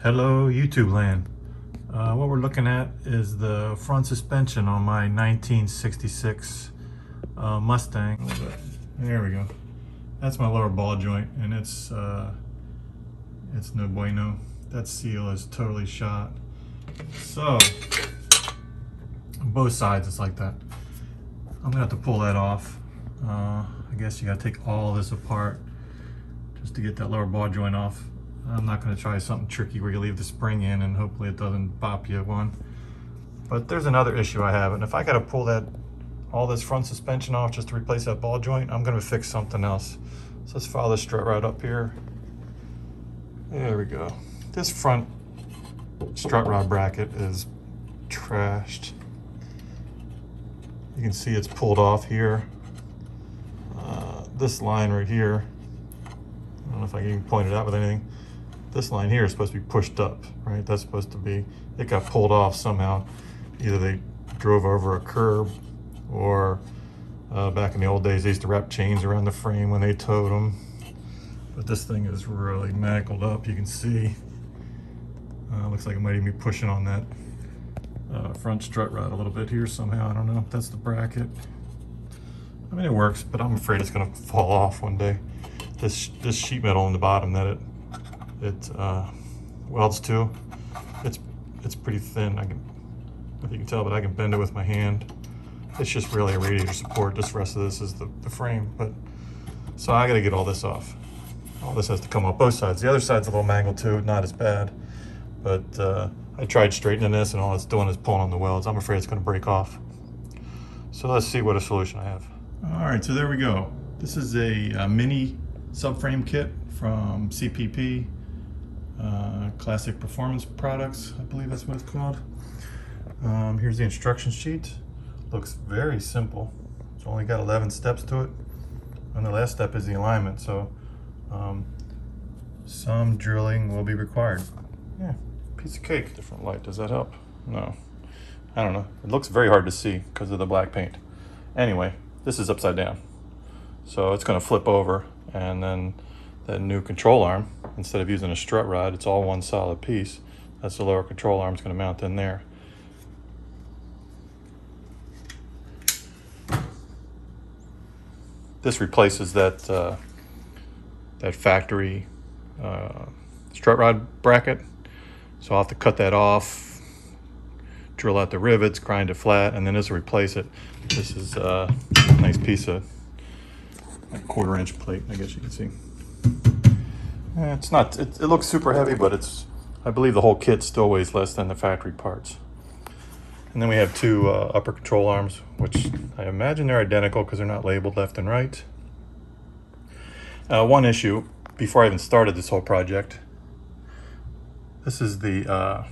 Hello YouTube land. What we're looking at is the front suspension on my 1966 Mustang. There we go. That's my lower ball joint, and it's no bueno. That seal is totally shot. So on both sides it's like that. I'm gonna have to pull that off. I guess you gotta take all this apart just to get that lower ball joint off. I'm not going to try something tricky where you leave the spring in and hopefully it doesn't bop you one. But there's another issue I have, and if I got to pull all this front suspension off just to replace that ball joint, I'm going to fix something else. So let's follow this strut rod up here. There we go. This front strut rod bracket is trashed. You can see it's pulled off here. This line right here, I don't know if I can even point it out with anything. This line here is supposed to be pushed up, right? That's supposed to be, it got pulled off somehow. Either they drove over a curb, or back in the old days, they used to wrap chains around the frame when they towed them. But this thing is really mangled up, you can see. Looks like it might even be pushing on that front strut rod a little bit here somehow. I don't know if that's the bracket. I mean, it works, but I'm afraid it's gonna fall off one day. This sheet metal on the bottom that it welds to, it's pretty thin. I don't know if you can tell, but I can bend it with my hand. It's just really a radiator support. This rest of this is the frame. But so I got to get all this off. All this has to come off both sides. The other side's a little mangled too, not as bad. But I tried straightening this, and all it's doing is pulling on the welds. I'm afraid it's going to break off. So let's see what a solution I have. All right, so there we go. This is a mini subframe kit from CPP, Classic Performance Products, I believe that's what it's called. Here's the instruction sheet. Looks very simple. It's only got 11 steps to it, and the last step is the alignment, so some drilling will be required. Yeah, piece of cake. Different light, does that help? No, I don't know. It looks very hard to see because of the black paint. Anyway, this is upside down, so it's going to flip over, and then that new control arm, instead of using a strut rod, it's all one solid piece. That's the lower control arm. It's going to mount in there. This replaces that factory strut rod bracket, so I'll have to cut that off, drill out the rivets, grind it flat, and then this will replace it. This is a nice piece of a 1/4 inch plate, I guess you can see. It's not, it looks super heavy, but I believe the whole kit still weighs less than the factory parts. And then we have two upper control arms, which I imagine they're identical because they're not labeled left and right. One issue, before I even started this whole project, this is the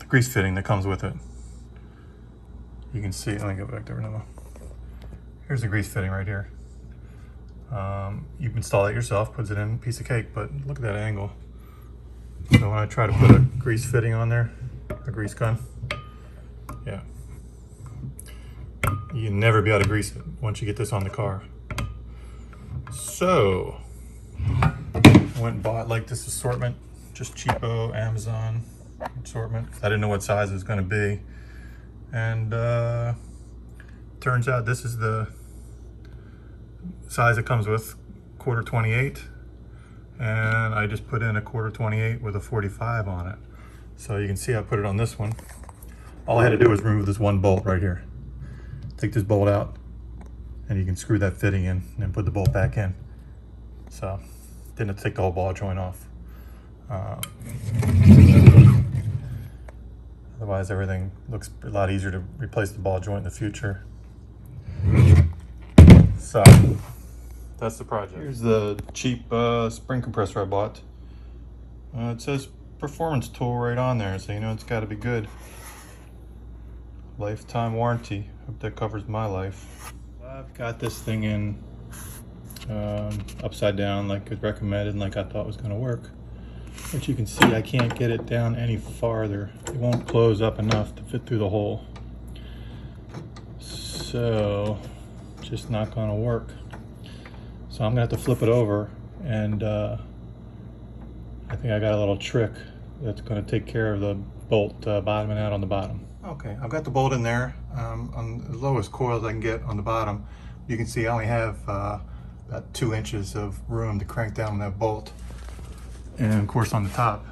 grease fitting that comes with it. You can see, let me go back there now. Here's the grease fitting right here. You can install it yourself, puts it in a piece of cake, but look at that angle. So when I try to put a grease fitting on there, a grease gun, yeah, you can never be able to grease it once you get this on the car. So I went and bought like this assortment, just cheapo Amazon assortment. I didn't know what size it was going to be, and turns out this is the size it comes with, 1/4 28, and I just put in a 1/4 28 with a 45 on it. So you can see I put it on this one. All I had to do was remove this one bolt right here. Take this bolt out, and you can screw that fitting in and then put the bolt back in. So didn't have to take the whole ball joint off. Otherwise everything looks a lot easier to replace the ball joint in the future. So that's the project. Here's the cheap spring compressor I bought. It says performance tool right on there, so you know it's got to be good. Lifetime warranty. Hope that covers my life. I've got this thing in upside down like it recommended and like I thought was going to work. But you can see I can't get it down any farther. It won't close up enough to fit through the hole. So just not going to work. So I'm gonna have to flip it over and I think I got a little trick that's going to take care of the bolt bottoming out on the bottom. Okay, I've got the bolt in there on the lowest coils I can get on the bottom. You can see I only have about 2 inches of room to crank down that bolt. And of course on the top,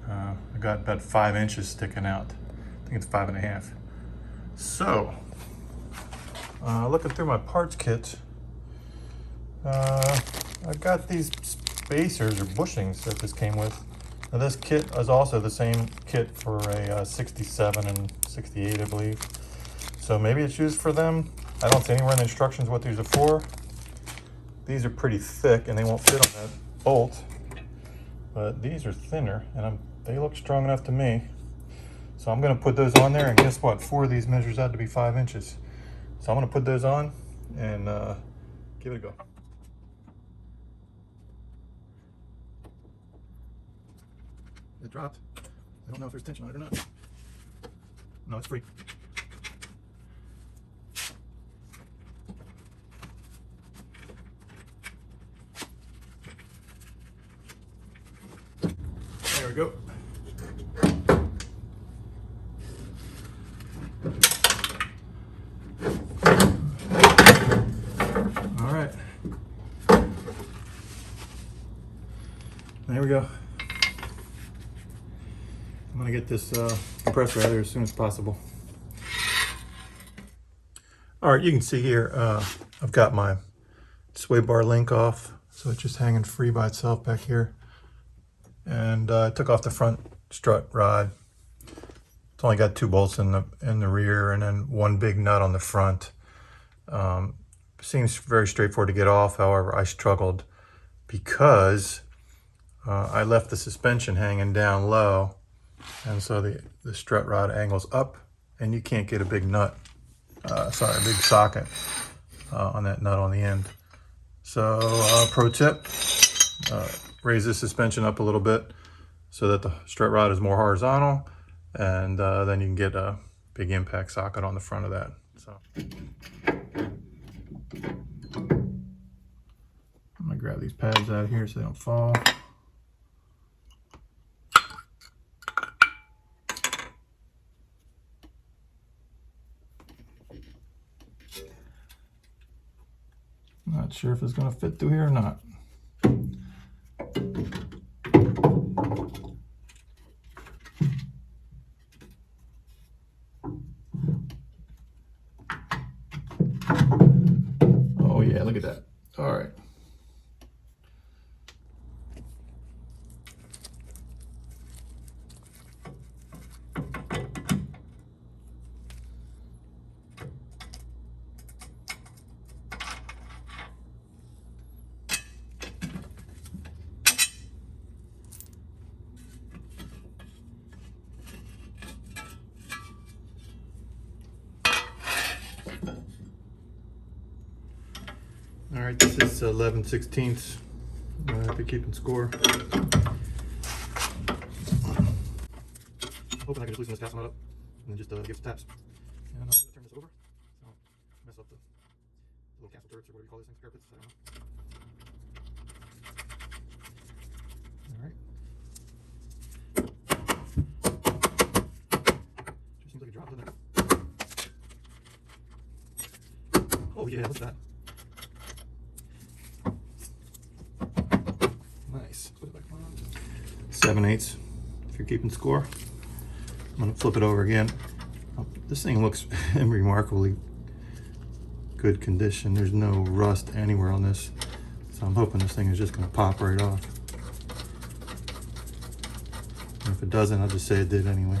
I got about 5 inches sticking out. I think it's 5.5. So, looking through my parts kit, I've got these spacers or bushings that this came with. Now this kit is also the same kit for a 67 and 68, I believe. So maybe it's used for them. I don't see anywhere in the instructions what these are for. These are pretty thick and they won't fit on that bolt. But these are thinner and they look strong enough to me. So I'm gonna put those on there, and guess what? 4 of these measures out to be 5 inches. So I'm gonna put those on and give it a go. It dropped. I don't know if there's tension on it or not. No, it's free. There we go. All right. There we go. I'm gonna get this compressor out of there as soon as possible. All right, you can see here, I've got my sway bar link off, so it's just hanging free by itself back here. And I took off the front strut rod. It's only got 2 bolts in the rear and then 1 big nut on the front. Seems very straightforward to get off. However, I struggled because I left the suspension hanging down low, and so the strut rod angles up, and you can't get a big nut, a big socket on that nut on the end. So pro tip, raise the suspension up a little bit so that the strut rod is more horizontal, and then you can get a big impact socket on the front of that. So I'm gonna grab these pads out of here so they don't fall. Not sure if it's gonna fit through here or not. Oh yeah, look at that. All right. All right, this is 11/16. If you're keeping score. Hoping I can just loosen this castle nut up and then just give some taps. And I'm going to turn this over, so mess up the little castle turrets or whatever you call these things, parapets, I don't know. All right. Sure seems like a drop, doesn't it? Oh yeah, look at that. Nice. Put it back on. 7/8 if you're keeping score. I'm going to flip it over again. This thing looks in remarkably good condition. There's no rust anywhere on this. So I'm hoping this thing is just going to pop right off. And if it doesn't, I'll just say it did anyway.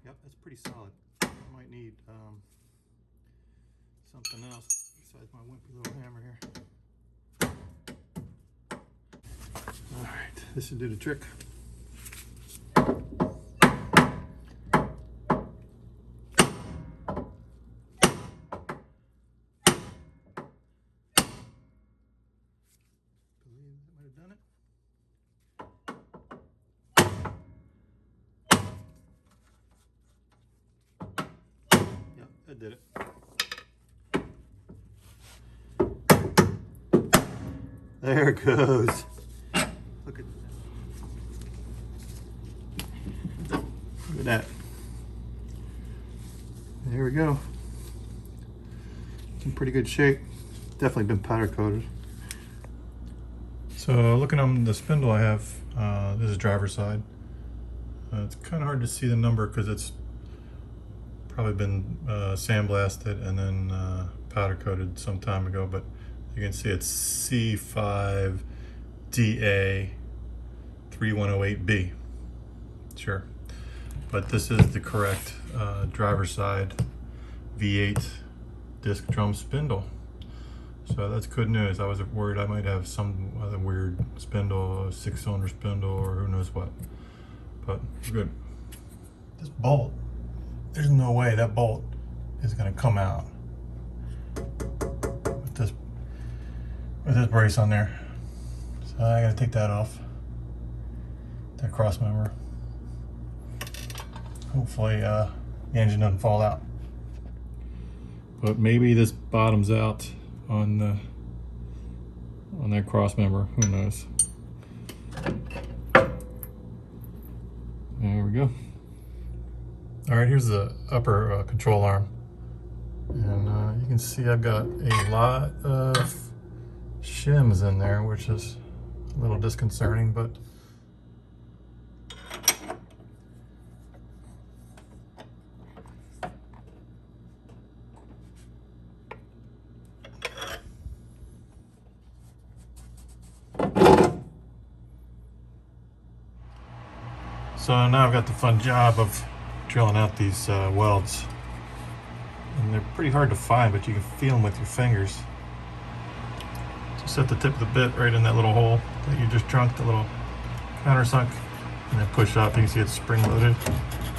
Yep, that's pretty solid. I might need something else besides my wimpy little hammer here. All right, this should do the trick. That did it. There it goes. Look at that. There we go. It's in pretty good shape. Definitely been powder coated. So looking on the spindle I have, this is driver's side. It's kind of hard to see the number because it's probably been sandblasted and then powder coated some time ago, but you can see it's C5DA3108B. Sure. But this is the correct driver's side V8 disc drum spindle. So that's good news. I was worried I might have some other weird spindle, a 6-cylinder spindle, or who knows what. But good. This bolt, there's no way that bolt is going to come out with this brace on there. So I got to take that off, that cross member. Hopefully the engine doesn't fall out. But maybe this bottoms out on that cross member. Who knows? There we go. All right, here's the upper control arm, and you can see I've got a lot of shims in there, which is a little disconcerting, but so now I've got the fun job of drilling out these welds. And they're pretty hard to find, but you can feel them with your fingers. Just set the tip of the bit right in that little hole that you just drunk, the little countersunk, and then push up. You can see it's spring loaded.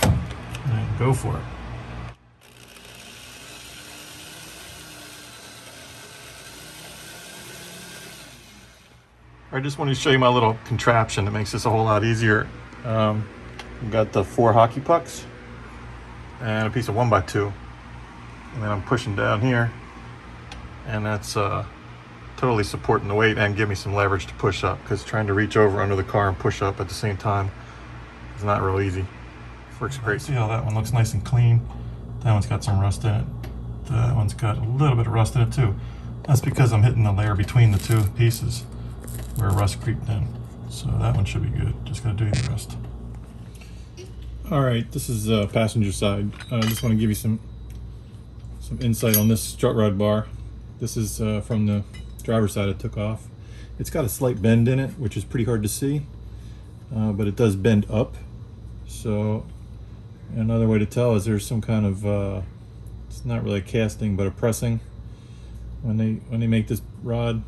And then go for it. I just wanted to show you my little contraption that makes this a whole lot easier. We've got the 4 hockey pucks and a piece of 1x2, and then I'm pushing down here, and that's totally supporting the weight and give me some leverage to push up, because trying to reach over under the car and push up at the same time is not real easy. Works great. See how that one looks nice and clean? That one's got some rust in it. That one's got a little bit of rust in it too. That's because I'm hitting the layer between the two pieces where rust creeped in. So that one should be good. Just gotta do the rest. All right, this is passenger side. I just want to give you some insight on this strut rod bar. This is from the driver's side I took off. It's got a slight bend in it, which is pretty hard to see, but it does bend up. So another way to tell is there's some kind of, it's not really a casting, but a pressing. When they make this rod,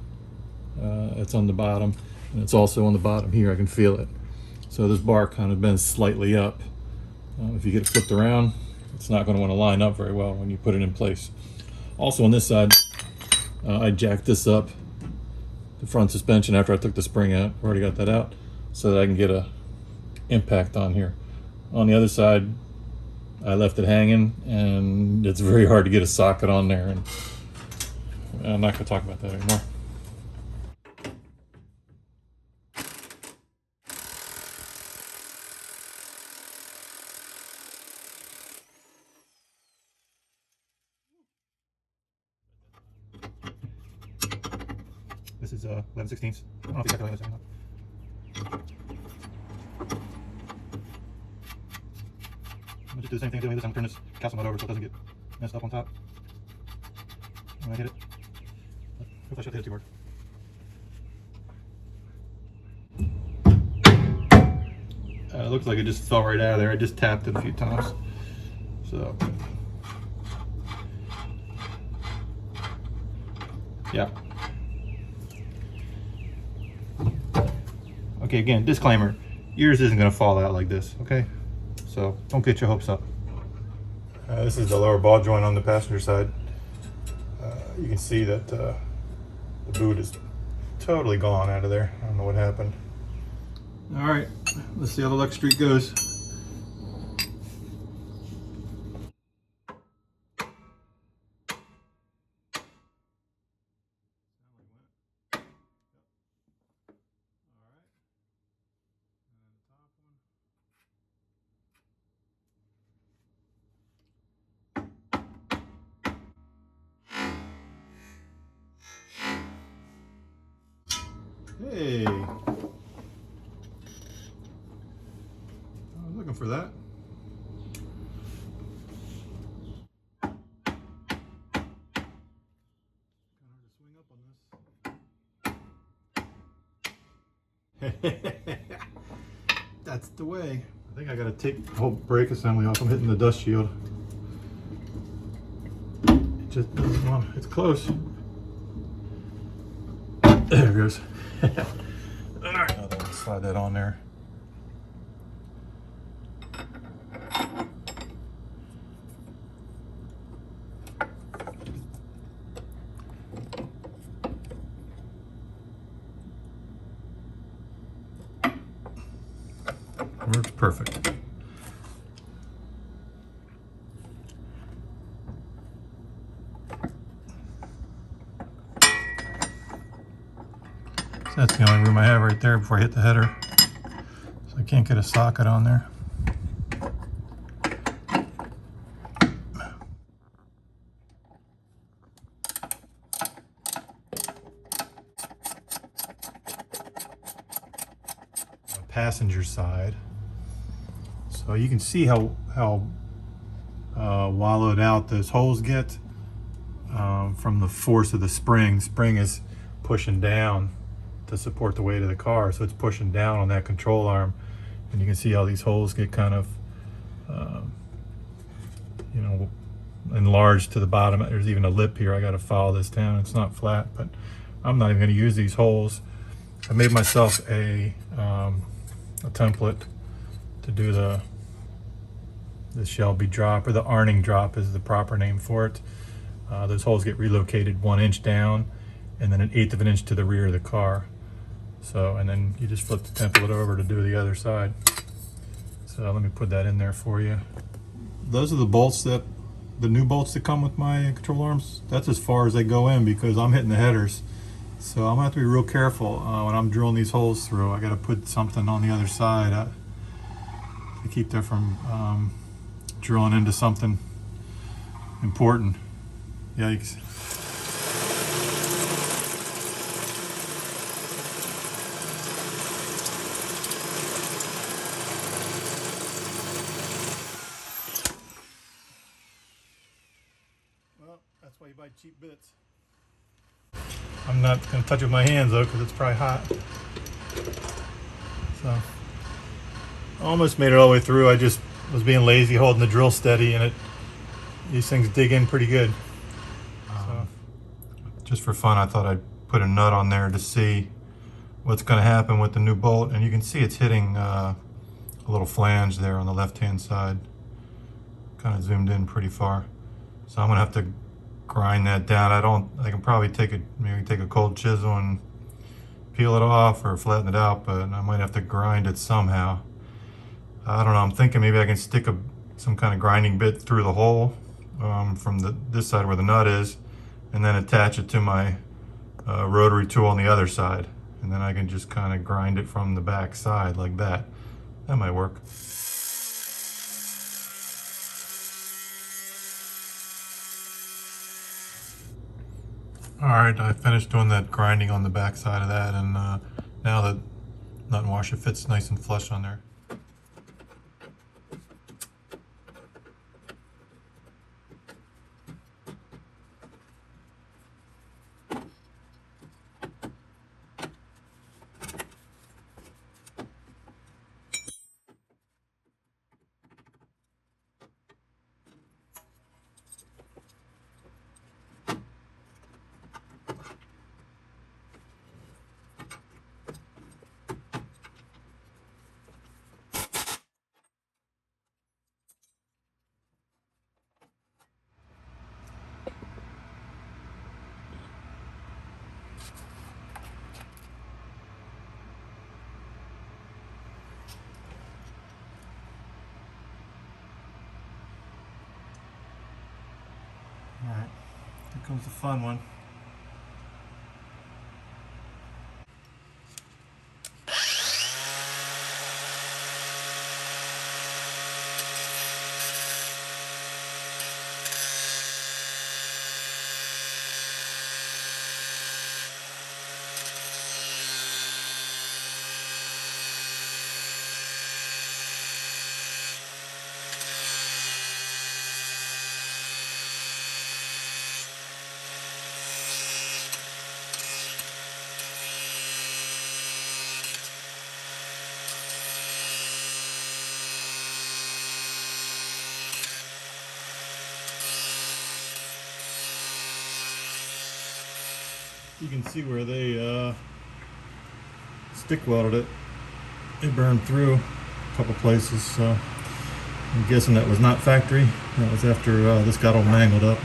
it's on the bottom, and it's also on the bottom here. I can feel it. So this bar kind of bends slightly up. If you get it flipped around, it's not going to want to line up very well when you put it in place. Also on this side, I jacked this up, the front suspension, after I took the spring out. Already got that out, so that I can get a impact on here. On the other side, I left it hanging, and it's very hard to get a socket on there, and I'm not going to talk about that anymore. This is 11/16. I don't know if exactly 11/16. I'm gonna just do the same thing doing this. I'm gonna turn this castle nut over so it doesn't get messed up on top. When I hit it, hopefully I shouldn't hit it too hard. It looks like it just fell right out of there. I just tapped it a few times. So, yeah. Okay, again, disclaimer, yours isn't going to fall out like this, okay? So don't get your hopes up. This is the lower ball joint on the passenger side. You can see that the boot is totally gone out of there. I don't know what happened. All right, let's see how the luck streak goes. Hey, I was looking for that. That's the way. I think I gotta take the whole brake assembly off. I'm hitting the dust shield. It just doesn't want, it's close. There it goes. All right, I'll slide that on there. Works perfect. So that's the only room I have right there before I hit the header. So I can't get a socket on there. Passenger side. So you can see how wallowed out those holes get from the force of the spring. Spring is pushing down to support the weight of the car, so it's pushing down on that control arm, and you can see how these holes get kind of you know, enlarged to the bottom. There's even a lip here. I got to follow this down. It's not flat, but I'm not even going to use these holes. I made myself a template to do the Shelby drop, or the Arning drop is the proper name for it. Those holes get relocated 1 inch down and then 1/8 of an inch to the rear of the car. So, and then you just flip the template over to do the other side. So let me put that in there for you. Those are the bolts that, the new bolts that come with my control arms. That's as far as they go in because I'm hitting the headers. So I'm gonna have to be real careful when I'm drilling these holes through. I gotta put something on the other side to keep that from drilling into something important. Yikes. Well, that's why you buy cheap bits. I'm not going to touch it with my hands though because it's probably hot. So, almost made it all the way through. I just was being lazy holding the drill steady, and these things dig in pretty good. So, just for fun, I thought I'd put a nut on there to see what's going to happen with the new bolt, and you can see it's hitting a little flange there on the left-hand side. Kind of zoomed in pretty far. So I'm going to have to grind that down. I can probably maybe take a cold chisel and peel it off or flatten it out, but I might have to grind it somehow. I don't know, I'm thinking maybe I can stick some kind of grinding bit through the hole from this side where the nut is, and then attach it to my rotary tool on the other side, and then I can just kind of grind it from the back side like that. That might work. Alright, I finished doing that grinding on the back side of that, and now the nut and washer fits nice and flush on there. Alright, here comes the fun one. You can see where they stick welded it. It burned through a couple places, so I'm guessing that was not factory. That was after this got all mangled up.